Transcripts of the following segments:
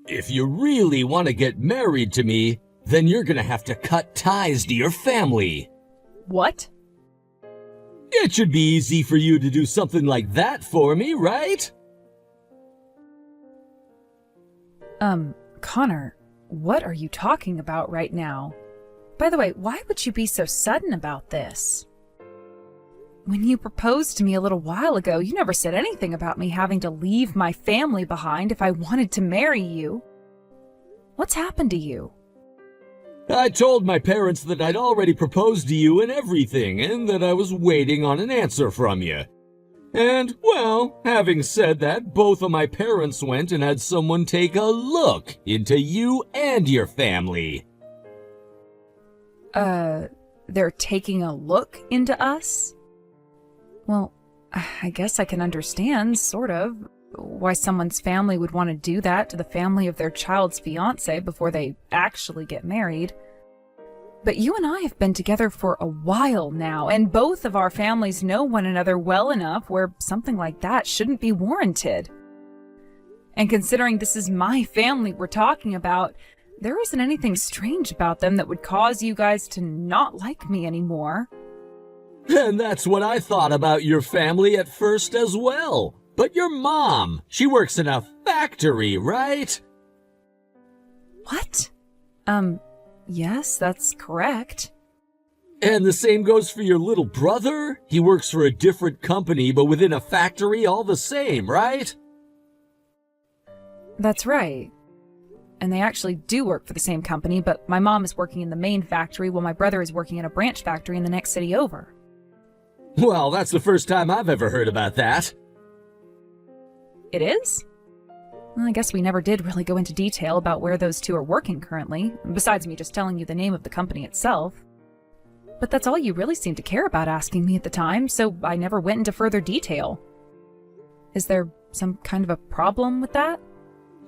If you really want to get married to me, then you're gonna have to cut ties to your family. What? It should be easy for you to do something like that for me, right? Connor, what are you talking about right now? By the way, why would you be so sudden about this? When you proposed to me a little while ago, you never said anything about me having to leave my family behind if I wanted to marry you. What's happened to you? I told my parents that I'd already proposed to you and everything, and that I was waiting on an answer from you. And, well, having said that, both of my parents went and had someone take a look into you and your family. They're taking a look into us? Well, I guess I can understand, sort of, why someone's family would want to do that to the family of their child's fiancé before they actually get married. But you and I have been together for a while now, and both of our families know one another well enough where something like that shouldn't be warranted. And considering this is my family we're talking about, there isn't anything strange about them that would cause you guys to not like me anymore. And that's what I thought about your family at first as well. But your mom, she works in a factory, right? What? Yes, that's correct. And the same goes for your little brother? He works for a different company, but within a factory all the same, right? That's right. And they actually do work for the same company, but my mom is working in the main factory while my brother is working in a branch factory in the next city over. Well, that's the first time I've ever heard about that. It is? Well, I guess we never did really go into detail about where those two are working currently, besides me just telling you the name of the company itself. But that's all you really seemed to care about asking me at the time, so I never went into further detail. Is there some kind of a problem with that?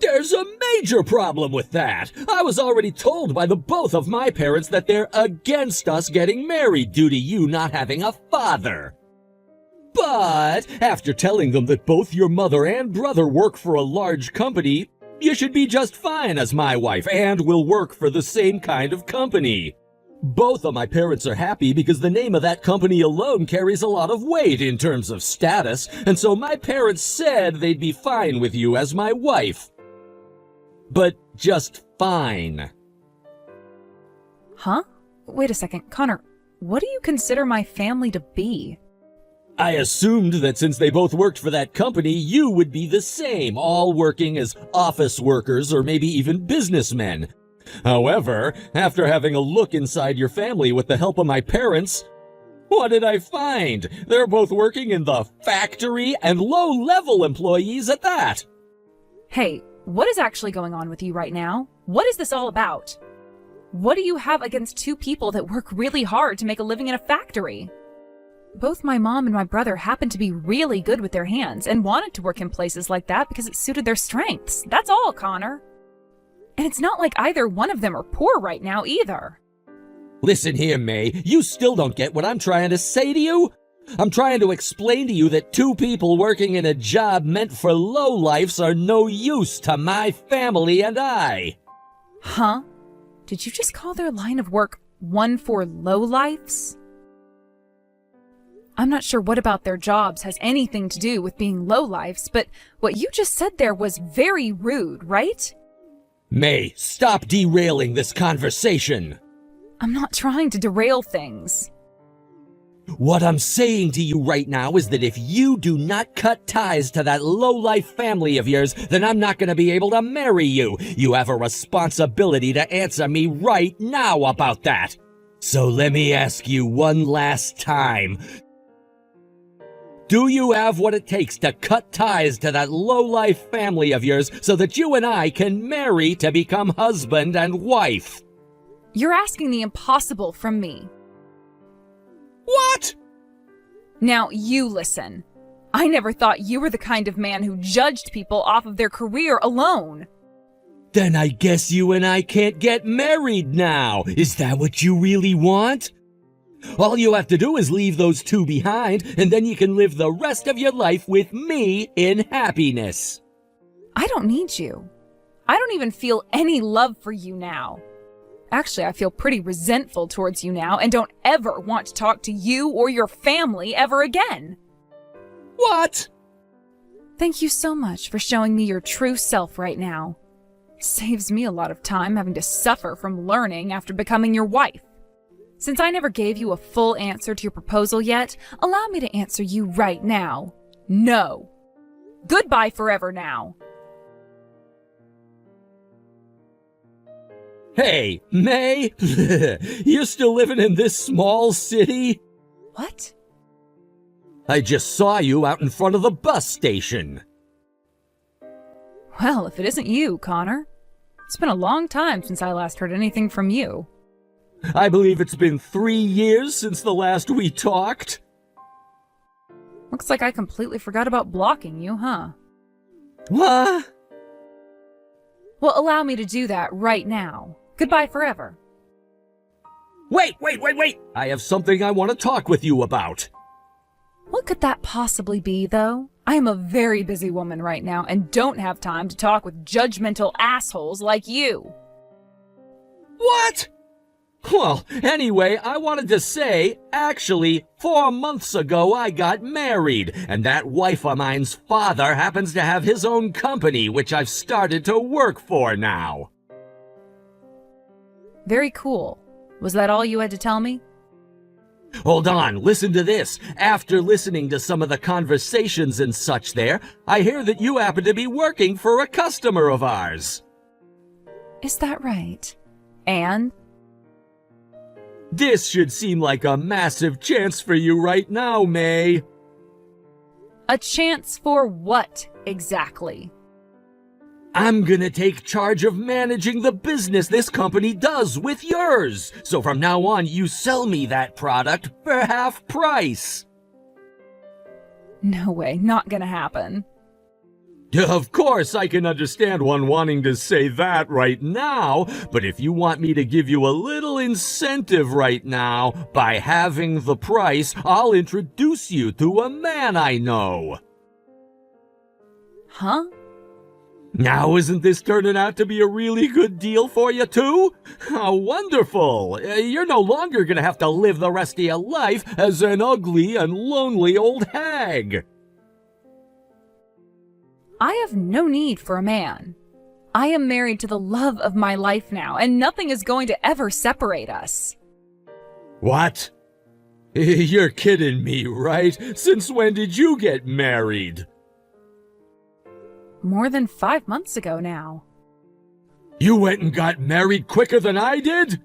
There's a major problem with that. I was already told by the both of my parents that they're against us getting married due to you not having a father. But after telling them that both your mother and brother work for a large company, you should be just fine as my wife and will work for the same kind of company. Both of my parents are happy because the name of that company alone carries a lot of weight in terms of status, and so my parents said they'd be fine with you as my wife. But just fine. Huh? Wait a second, Connor, what do you consider my family to be? I assumed that since they both worked for that company, you would be the same, all working as office workers or maybe even businessmen. However, after having a look inside your family with the help of my parents, what did I find? They're both working in the factory and low-level employees at that. Hey, what is actually going on with you right now? What is this all about? What do you have against two people that work really hard to make a living in a factory? Both my mom and my brother happen to be really good with their hands and wanted to work in places like that because it suited their strengths. That's all, Connor. And it's not like either one of them are poor right now either. Listen here, May, you still don't get what I'm trying to say to you? I'm trying to explain to you that two people working in a job meant for lowlifes are no use to my family and I. Huh? Did you just call their line of work one for lowlifes? I'm not sure what about their jobs has anything to do with being lowlifes, but what you just said there was very rude, right? May, stop derailing this conversation. I'm not trying to derail things. What I'm saying to you right now is that if you do not cut ties to that lowlife family of yours, then I'm not going to be able to marry you. You have a responsibility to answer me right now about that. So let me ask you one last time. Do you have what it takes to cut ties to that low-life family of yours so that you and I can marry to become husband and wife? You're asking the impossible from me. What? Now, you listen. I never thought you were the kind of man who judged people off of their career alone. Then I guess you and I can't get married now. Is that what you really want? All you have to do is leave those two behind, and then you can live the rest of your life with me in happiness. I don't need you. I don't even feel any love for you now. Actually, I feel pretty resentful towards you now and don't ever want to talk to you or your family ever again. What? Thank you so much for showing me your true self right now. Saves me a lot of time having to suffer from learning after becoming your wife. Since I never gave you a full answer to your proposal yet, allow me to answer you right now. No. Goodbye forever now. Hey, May? You're still living in this small city? What? I just saw you out in front of the bus station. Well, if it isn't you, Connor. It's been a long time since I last heard anything from you. I believe it's been 3 years since the last we talked. Looks like I completely forgot about blocking you, huh? What? Well, allow me to do that right now. Goodbye forever. Wait! I have something I want to talk with you about. What could that possibly be, though? I am a very busy woman right now and don't have time to talk with judgmental assholes like you. What? Well, anyway, I wanted to say, actually, 4 months ago I got married, and that wife of mine's father happens to have his own company, which I've started to work for now. Very cool. Was that all you had to tell me? Hold on, listen to this. After listening to some of the conversations and such there, I hear that you happen to be working for a customer of ours. Is that right? And? This should seem like a massive chance for you right now, May. A chance for what, exactly? I'm gonna take charge of managing the business this company does with yours. So from now on, you sell me that product for half price. No way, not gonna happen. Of course, I can understand one wanting to say that right now, but if you want me to give you a little incentive right now, by halving the price, I'll introduce you to a man I know. Huh? Now, isn't this turning out to be a really good deal for you, too? How wonderful! You're no longer gonna have to live the rest of your life as an ugly and lonely old hag. I have no need for a man. I am married to the love of my life now, and nothing is going to ever separate us. What? You're kidding me, right? Since when did you get married? More than 5 months ago now. You went and got married quicker than I did?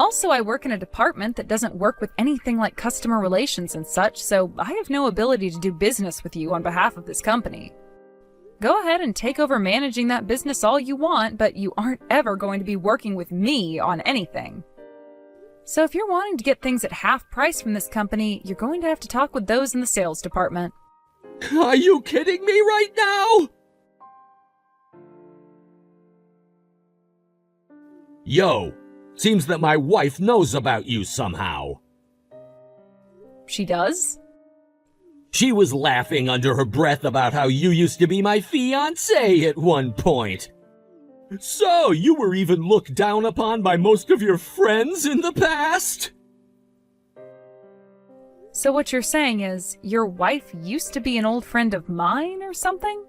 Also, I work in a department that doesn't work with anything like customer relations and such, so I have no ability to do business with you on behalf of this company. Go ahead and take over managing that business all you want, but you aren't ever going to be working with me on anything. So if you're wanting to get things at half price from this company, you're going to have to talk with those in the sales department. Are you kidding me right now? Yo, seems that my wife knows about you somehow. She does? She was laughing under her breath about how you used to be my fiancé at one point. So, you were even looked down upon by most of your friends in the past? So what you're saying is, your wife used to be an old friend of mine or something?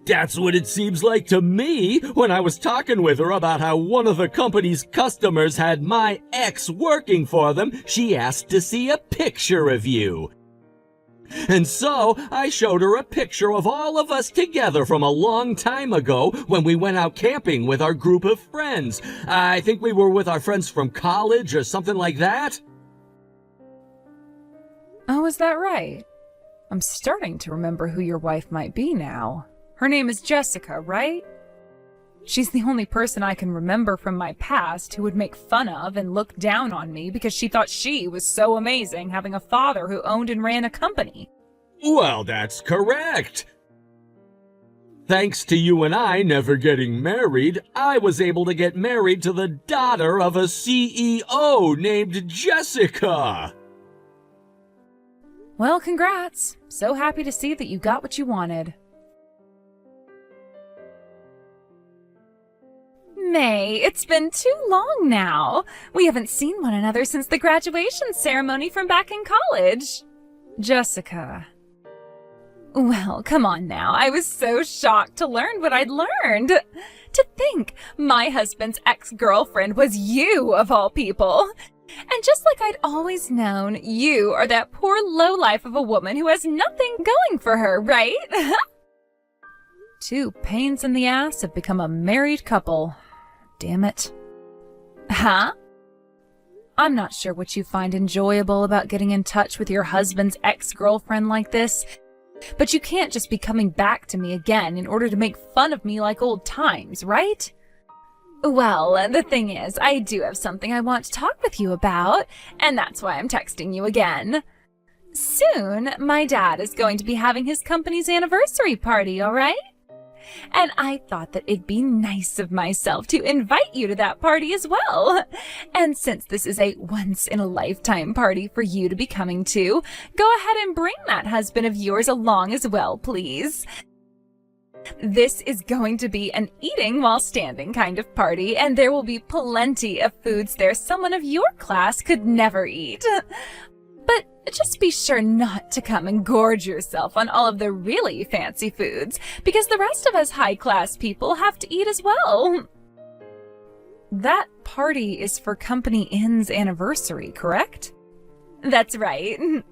That's what it seems like to me when I was talking with her about how one of the company's customers had my ex working for them. She asked to see a picture of you. And so I showed her a picture of all of us together from a long time ago when we went out camping with our group of friends. I think we were with our friends from college or something like that. Oh, is that right? I'm starting to remember who your wife might be now. Her name is Jessica, right? She's the only person I can remember from my past who would make fun of and look down on me because she thought she was so amazing having a father who owned and ran a company. Well, that's correct. Thanks to you and I never getting married, I was able to get married to the daughter of a CEO named Jessica. Well, congrats. So happy to see that you got what you wanted. May, it's been too long now. We haven't seen one another since the graduation ceremony from back in college. Jessica. Well, come on now. I was so shocked to learn what I'd learned. To think my husband's ex-girlfriend was you, of all people. And just like I'd always known, you are that poor lowlife of a woman who has nothing going for her, right? Two pains in the ass have become a married couple. Damn it. Huh? I'm not sure what you find enjoyable about getting in touch with your husband's ex-girlfriend like this, but you can't just be coming back to me again in order to make fun of me like old times, right? Well, the thing is, I do have something I want to talk with you about, and that's why I'm texting you again. Soon, my dad is going to be having his company's anniversary party, all right? And I thought that it'd be nice of myself to invite you to that party as well. And since this is a once-in-a-lifetime party for you to be coming to, go ahead and bring that husband of yours along as well, please. This is going to be an eating while standing kind of party, and there will be plenty of foods there someone of your class could never eat. But just be sure not to come and gorge yourself on all of the really fancy foods, because the rest of us high-class people have to eat as well. That party is for Company Inn's anniversary, correct? That's right. And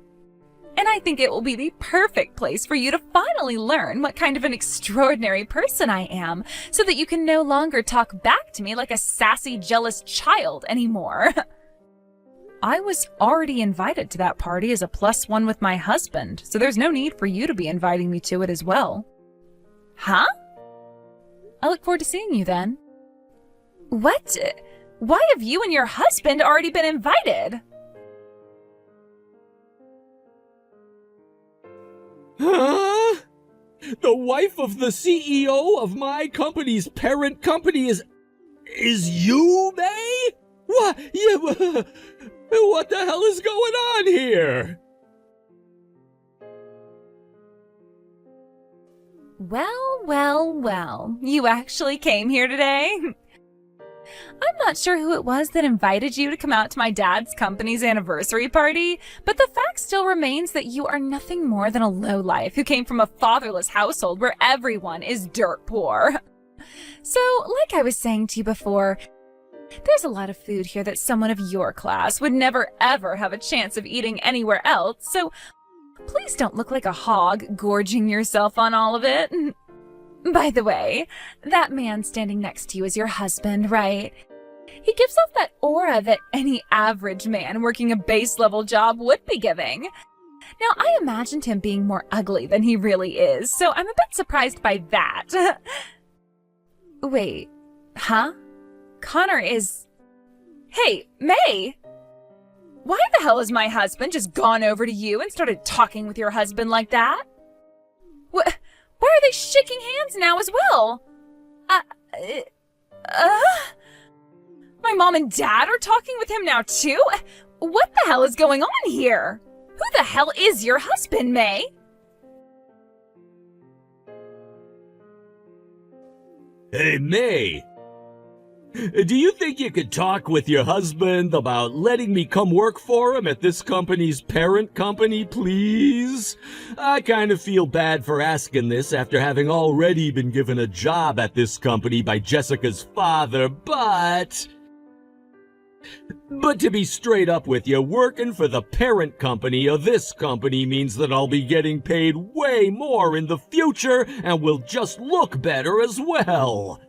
I think it will be the perfect place for you to finally learn what kind of an extraordinary person I am, so that you can no longer talk back to me like a sassy, jealous child anymore. I was already invited to that party as a +1 with my husband, so there's no need for you to be inviting me to it as well. Huh? I look forward to seeing you then. What? Why have you and your husband already been invited? Huh? The wife of the CEO of my company's parent company is you, May? What? Yeah, what the hell is going on here? Well, you actually came here today? I'm not sure who it was that invited you to come out to my dad's company's anniversary party, but the fact still remains that you are nothing more than a lowlife who came from a fatherless household where everyone is dirt poor. So, like I was saying to you before, there's a lot of food here that someone of your class would never ever have a chance of eating anywhere else, so please don't look like a hog gorging yourself on all of it. By the way, that man standing next to you is your husband, right? He gives off that aura that any average man working a base-level job would be giving. Now, I imagined him being more ugly than he really is, so I'm a bit surprised by that. Wait, huh? Connor is... Hey, May! Why the hell has my husband just gone over to you and started talking with your husband like that? Why are they shaking hands now as well? My mom and dad are talking with him now too? What the hell is going on here? Who the hell is your husband, May? Hey, May! Do you think you could talk with your husband about letting me come work for him at this company's parent company, please? I kind of feel bad for asking this after having already been given a job at this company by Jessica's father, but to be straight up with you, working for the parent company of this company means that I'll be getting paid way more in the future and will just look better as well.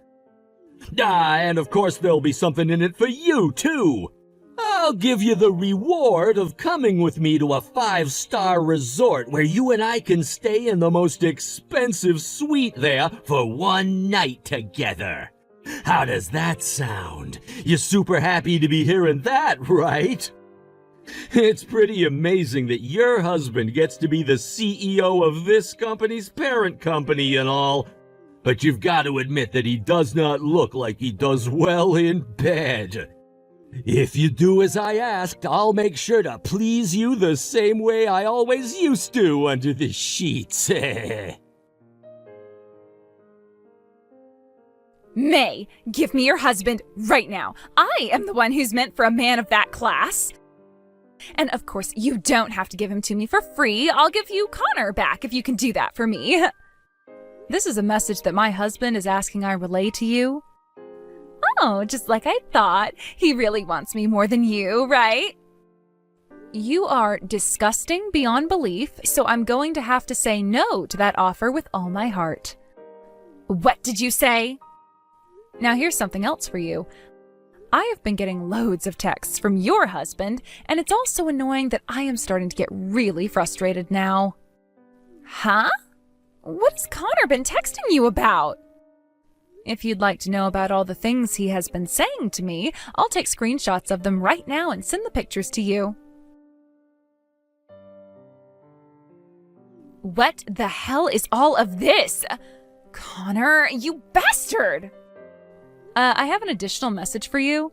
And of course there'll be something in it for you, too. I'll give you the reward of coming with me to a 5-star resort where you and I can stay in the most expensive suite there for one night together. How does that sound? You're super happy to be hearing that, right? It's pretty amazing that your husband gets to be the CEO of this company's parent company and all, but you've got to admit that he does not look like he does well in bed. If you do as I asked, I'll make sure to please you the same way I always used to under the sheets. May, give me your husband right now. I am the one who's meant for a man of that class. And of course, you don't have to give him to me for free. I'll give you Connor back if you can do that for me. This is a message that my husband is asking I relay to you. Oh, just like I thought. He really wants me more than you, right? You are disgusting beyond belief, so I'm going to have to say no to that offer with all my heart. What did you say? Now here's something else for you. I have been getting loads of texts from your husband, and it's also annoying that I am starting to get really frustrated now. Huh? What has Connor been texting you about? If you'd like to know about all the things he has been saying to me, I'll take screenshots of them right now and send the pictures to you. What the hell is all of this? Connor, you bastard! I have an additional message for you.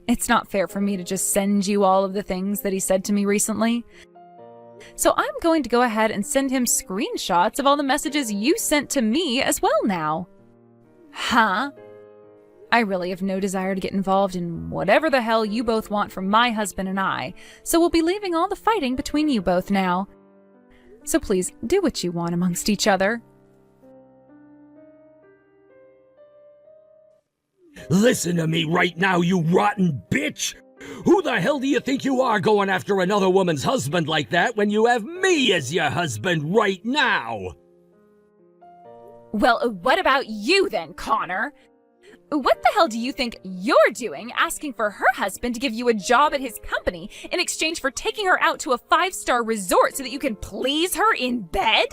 It's not fair for me to just send you all of the things that he said to me recently. So I'm going to go ahead and send him screenshots of all the messages you sent to me as well now. Huh? I really have no desire to get involved in whatever the hell you both want from my husband and I, so we'll be leaving all the fighting between you both now. So please, do what you want amongst each other. Listen to me right now, you rotten bitch! Who the hell do you think you are going after another woman's husband like that when you have me as your husband right now? Well, what about you then, Connor? What the hell do you think you're doing asking for her husband to give you a job at his company in exchange for taking her out to a 5-star resort so that you can please her in bed?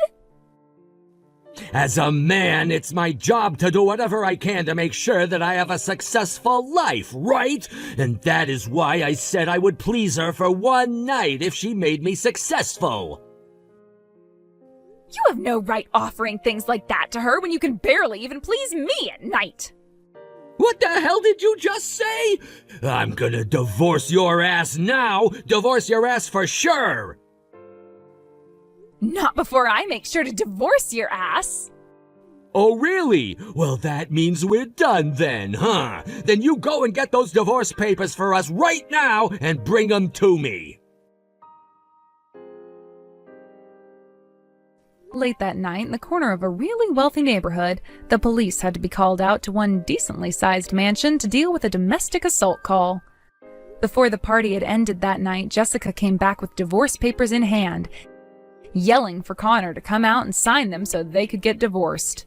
As a man, it's my job to do whatever I can to make sure that I have a successful life, right? And that is why I said I would please her for one night if she made me successful. You have no right offering things like that to her when you can barely even please me at night. What the hell did you just say? I'm gonna divorce your ass now. Divorce your ass for sure. Not before I make sure to divorce your ass. Oh, really? Well, that means we're done then, huh? Then you go and get those divorce papers for us right now and bring them to me. Late that night, in the corner of a really wealthy neighborhood, the police had to be called out to one decently sized mansion to deal with a domestic assault call. Before the party had ended that night, Jessica came back with divorce papers in hand, yelling for Connor to come out and sign them so they could get divorced.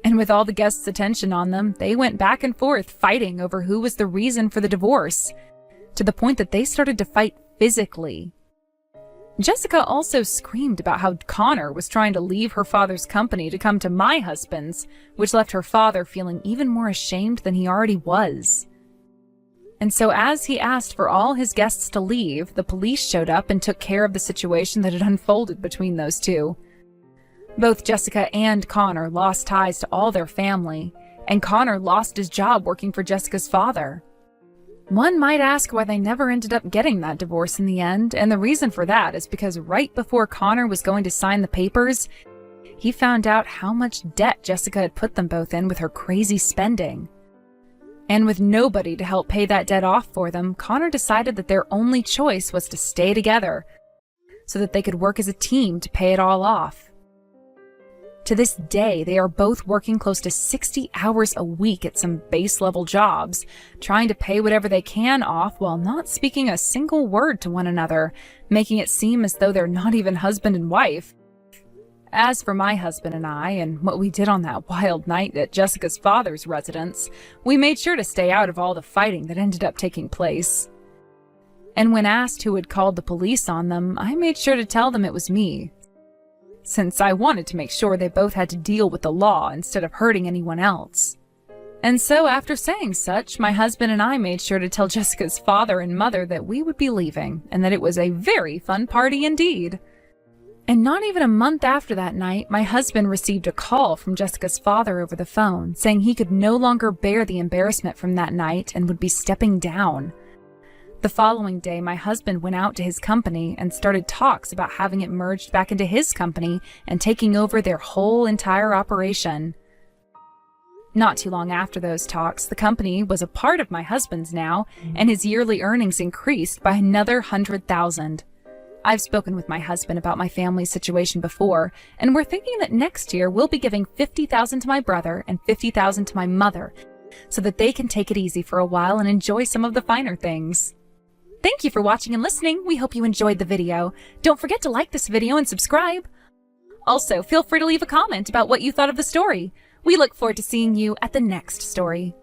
And with all the guests' attention on them, they went back and forth fighting over who was the reason for the divorce, to the point that they started to fight physically. Jessica also screamed about how Connor was trying to leave her father's company to come to my husband's, which left her father feeling even more ashamed than he already was. And so as he asked for all his guests to leave, the police showed up and took care of the situation that had unfolded between those two. Both Jessica and Connor lost ties to all their family, and Connor lost his job working for Jessica's father. One might ask why they never ended up getting that divorce in the end, and the reason for that is because right before Connor was going to sign the papers, he found out how much debt Jessica had put them both in with her crazy spending. And with nobody to help pay that debt off for them, Connor decided that their only choice was to stay together, so that they could work as a team to pay it all off. To this day, they are both working close to 60 hours a week at some base-level jobs, trying to pay whatever they can off while not speaking a single word to one another, making it seem as though they're not even husband and wife. As for my husband and I, and what we did on that wild night at Jessica's father's residence, we made sure to stay out of all the fighting that ended up taking place. And when asked who had called the police on them, I made sure to tell them it was me, since I wanted to make sure they both had to deal with the law instead of hurting anyone else. And so after saying such, my husband and I made sure to tell Jessica's father and mother that we would be leaving, and that it was a very fun party indeed. And not even a month after that night, my husband received a call from Jessica's father over the phone, saying he could no longer bear the embarrassment from that night and would be stepping down. The following day, my husband went out to his company and started talks about having it merged back into his company and taking over their whole entire operation. Not too long after those talks, the company was a part of my husband's now, and his yearly earnings increased by another 100,000. I've spoken with my husband about my family's situation before, and we're thinking that next year we'll be giving 50,000 to my brother and 50,000 to my mother, so that they can take it easy for a while and enjoy some of the finer things. Thank you for watching and listening. We hope you enjoyed the video. Don't forget to like this video and subscribe. Also, feel free to leave a comment about what you thought of the story. We look forward to seeing you at the next story.